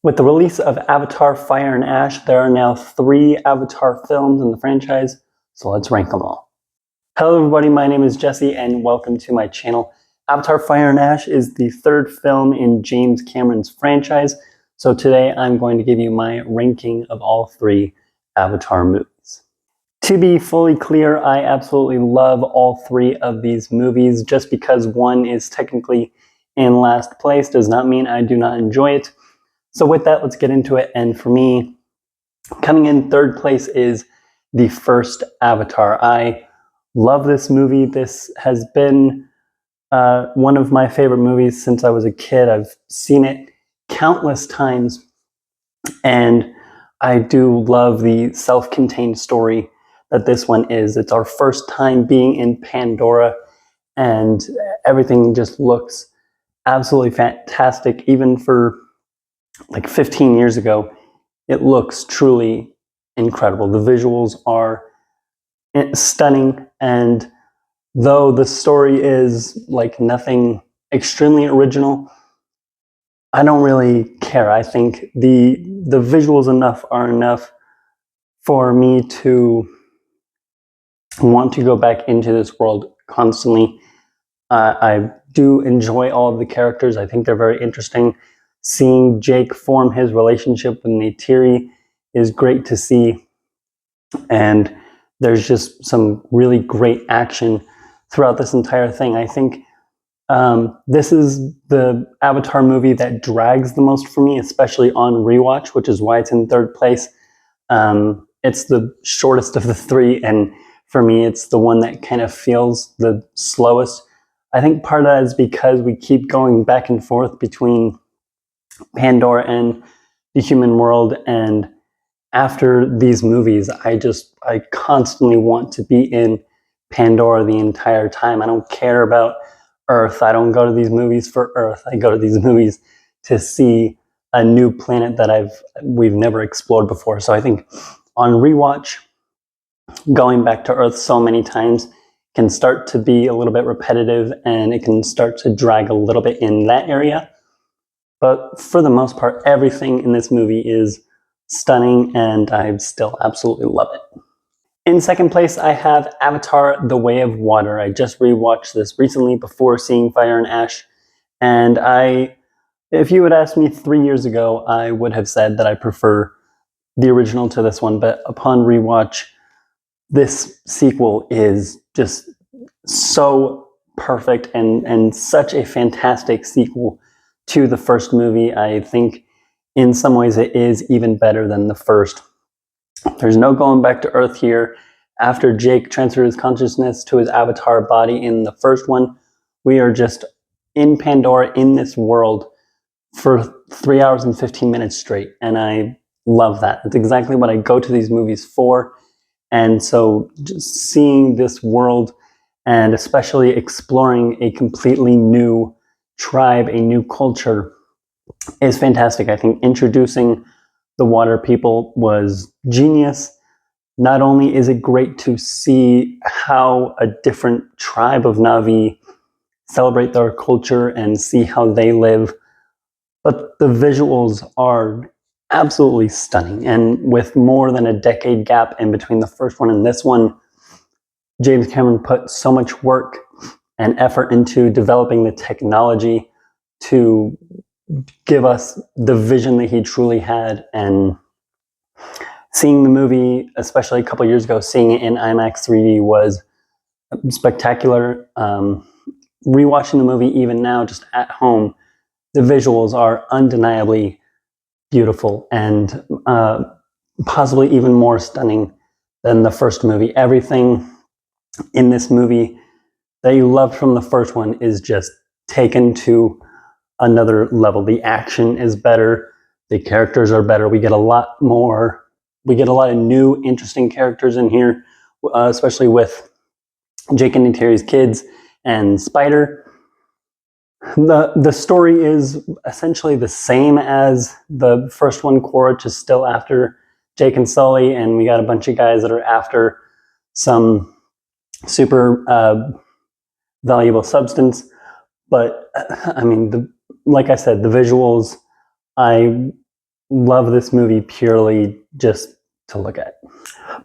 With the release of Avatar Fire and Ash, there are now 3 Avatar films in the franchise, so let's rank them all. Hello everybody, my name is Jesse and welcome to my channel. Avatar Fire and Ash is the 3rd film in James Cameron's franchise, so today I'm going to give you my ranking of all 3 Avatar movies. To be fully clear, I absolutely love all 3 of these movies. Just because one is technically in last place does not mean I do not enjoy it. So with that, let's get into it. And for me, coming in 3rd place is the first Avatar. I love this movie. This has been one of my favorite movies since I was a kid. I've seen it countless times, and I do love the self-contained story that this one is. It's our first time being in Pandora, and everything just looks absolutely fantastic. Even for like 15 years ago, it looks truly incredible. The visuals are stunning, and though the story is like nothing extremely original, I don't really care. I think the visuals are enough for me to want to go back into this world constantly. I do enjoy all of the characters. I think they're very interesting. Seeing Jake form his relationship with Neytiri is great to see, and there's just some really great action throughout this entire thing. I think this is the Avatar movie that drags the most for me, especially on rewatch, which is why it's in 3rd place. It's the shortest of the 3, and for me, it's the one that kind of feels the slowest. I think part of that is because we keep going back and forth between Pandora and the human world, and after these movies, I constantly want to be in Pandora the entire time. I don't care about Earth. I don't go to these movies for Earth. I go to these movies to see a new planet that we've never explored before. So I think on rewatch, going back to Earth so many times can start to be a little bit repetitive, and it can start to drag a little bit in that area. But for the most part, everything in this movie is stunning, and I still absolutely love it. In 2nd place, I have Avatar: The Way of Water. I just rewatched this recently before seeing Fire and Ash, and if you had asked me 3 years ago, I would have said that I prefer the original to this one, but upon rewatch, this sequel is just so perfect and such a fantastic sequel to the first movie. I think in some ways it is even better than the first. There's no going back to Earth here. After Jake transferred his consciousness to his avatar body in the first one, we are just in Pandora, in this world, for 3 hours and 15 minutes straight, and I love that. It's exactly what I go to these movies for. And so just seeing this world, and especially exploring a completely new tribe, a new culture, is fantastic. I think introducing the water people was genius. Not only is it great to see how a different tribe of Na'vi celebrate their culture and see how they live, but the visuals are absolutely stunning. And with more than a decade gap in between the first one and this one, James Cameron put so much work and effort into developing the technology to give us the vision that he truly had. And seeing the movie, especially a couple years ago, seeing it in IMAX 3D was spectacular. Rewatching the movie even now, just at home, the visuals are undeniably beautiful and possibly even more stunning than the first movie. Everything in this movie that you loved from the first one is just taken to another level. The action is better. The characters are better. We get a lot of new, interesting characters in here, especially with Jake and Neytiri's kids and Spider. The story is essentially the same as the first one. Korra is still after Jake and Sully, and we got a bunch of guys that are after some super valuable substance. But I mean, like I said, the visuals, I love this movie purely just to look at.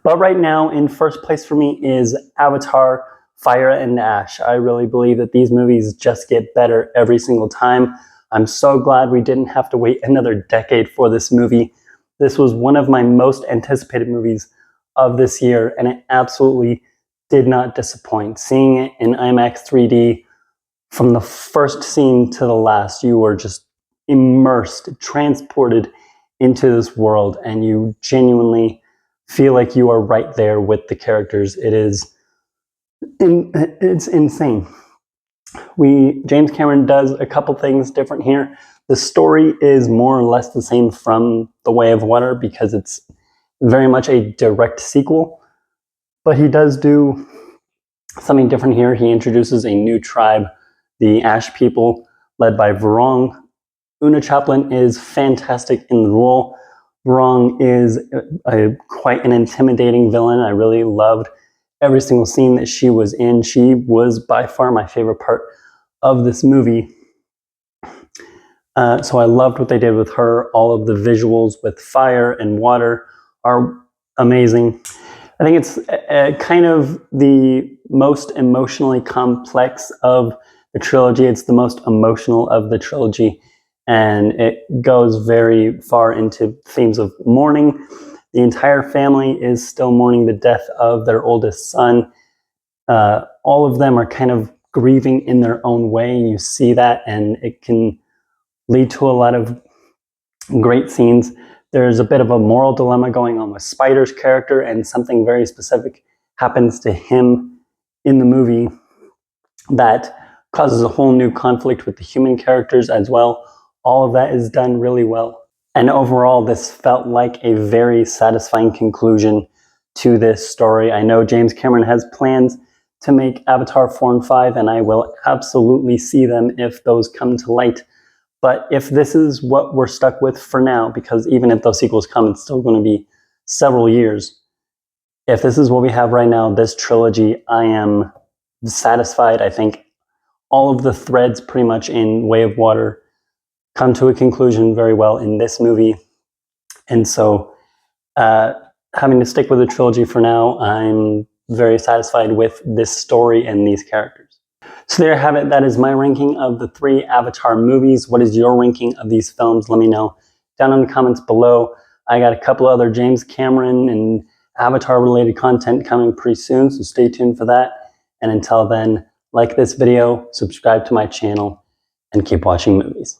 But right now, in first place for me is Avatar: Fire and Ash. I really believe that these movies just get better every single time. I'm so glad we didn't have to wait another decade for this movie. This was one of my most anticipated movies of this year, and it absolutely did not disappoint. Seeing it in IMAX 3D, from the first scene to the last, you were just immersed, transported into this world, and you genuinely feel like you are right there with the characters. It's insane. James Cameron does a couple things different here. The story is more or less the same from The Way of Water because it's very much a direct sequel, but he does do something different here. He introduces a new tribe, the Ash people, led by Varong. Una Chaplin is fantastic in the role. Varong is quite an intimidating villain. I really loved every single scene that she was in. She was by far my favorite part of this movie. So I loved what they did with her. All of the visuals with fire and water are amazing. I think it's kind of the most emotionally complex of the trilogy. It's the most emotional of the trilogy, and it goes very far into themes of mourning. The entire family is still mourning the death of their oldest son. All of them are kind of grieving in their own way, and you see that, and it can lead to a lot of great scenes. There's a bit of a moral dilemma going on with Spider's character, and something very specific happens to him in the movie that causes a whole new conflict with the human characters as well. All of that is done really well. And overall, this felt like a very satisfying conclusion to this story. I know James Cameron has plans to make Avatar 4 and 5, and I will absolutely see them if those come to light. But if this is what we're stuck with for now, because even if those sequels come, it's still going to be several years. If this is what we have right now, this trilogy, I am satisfied. I think all of the threads pretty much in Way of Water come to a conclusion very well in this movie. And so having to stick with the trilogy for now, I'm very satisfied with this story and these characters. So there you have it. That is my ranking of the 3 Avatar movies. What is your ranking of these films? Let me know down in the comments below. I got a couple other James Cameron and Avatar related content coming pretty soon, so stay tuned for that. And until then, like this video, subscribe to my channel, and keep watching movies.